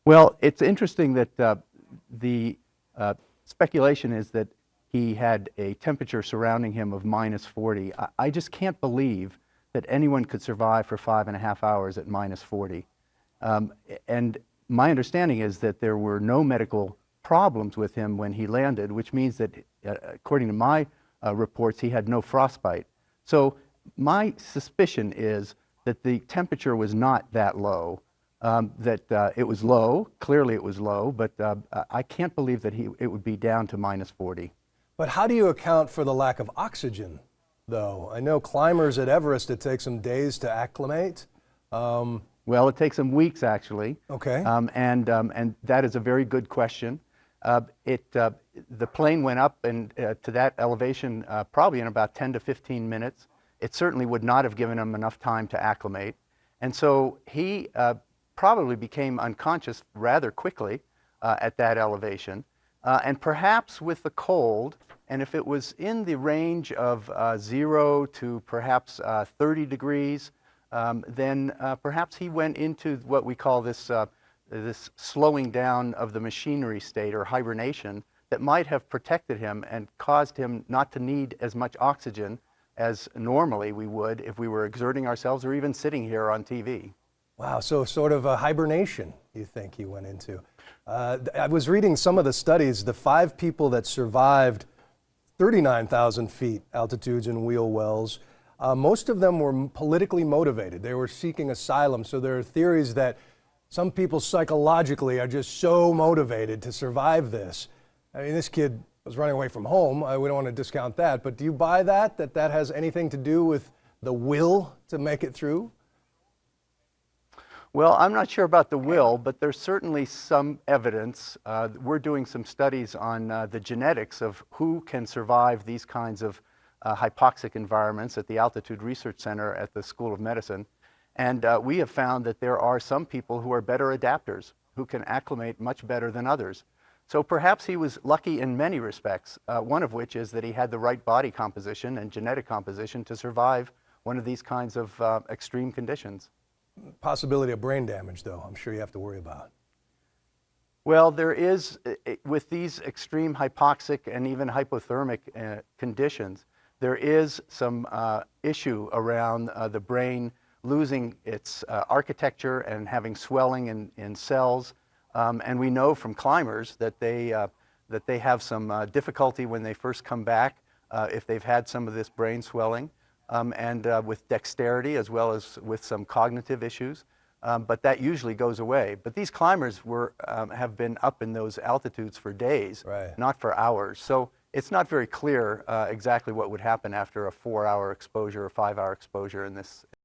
Well, it's interesting that the speculation is that he had a temperature surrounding him of -40. I just can't believe that anyone could survive for 5.5 hours at -40. Um, and my understanding is that there were no medical problems with him when he landed, which means that, according to my reports, he had no frostbite. So my suspicion is that the temperature was not that low, that it was low, clearly it was low, but I can't believe that it would be down to -40. But how do you account for the lack of oxygen, though? I know climbers at Everest, it takes them days to acclimate. Well, it takes them weeks, actually. Okay. And that is a very good question. The plane went up to that elevation probably in about 10 to 15 minutes. It certainly would not have given him enough time to acclimate. And so he probably became unconscious rather quickly at that elevation. And perhaps with the cold, and if it was in the range of 0 to perhaps 30 degrees, then perhaps he went into what we call this slowing down of the machinery state, or hibernation, that might have protected him and caused him not to need as much oxygen as normally we would if we were exerting ourselves or even sitting here on TV. Wow, so sort of a hibernation, you think he went into. I was reading some of the studies. The 5 people that survived 39,000 feet altitudes in wheel wells, most of them were politically motivated. They were seeking asylum. So there are theories that some people psychologically are just so motivated to survive this. I mean, this kid was running away from home. We don't want to discount that. But do you buy that that has anything to do with the will to make it through? Well, I'm not sure about the will, but there's certainly some evidence. We're doing some studies on the genetics of who can survive these kinds of hypoxic environments at the Altitude Research Center at the School of Medicine. And we have found that there are some people who are better adapters, who can acclimate much better than others. So perhaps he was lucky in many respects, one of which is that he had the right body composition and genetic composition to survive one of these kinds of extreme conditions. Possibility of brain damage, though, I'm sure you have to worry about. Well, there is, with these extreme hypoxic and even hypothermic conditions, there is some issue around the brain losing its architecture and having swelling in cells. And we know from climbers that they have some difficulty when they first come back if they've had some of this brain swelling. And with dexterity as well as with some cognitive issues, but that usually goes away. But these climbers have been up in those altitudes for days, right, not for hours. So it's not very clear exactly what would happen after a 4-hour exposure or 5-hour exposure in this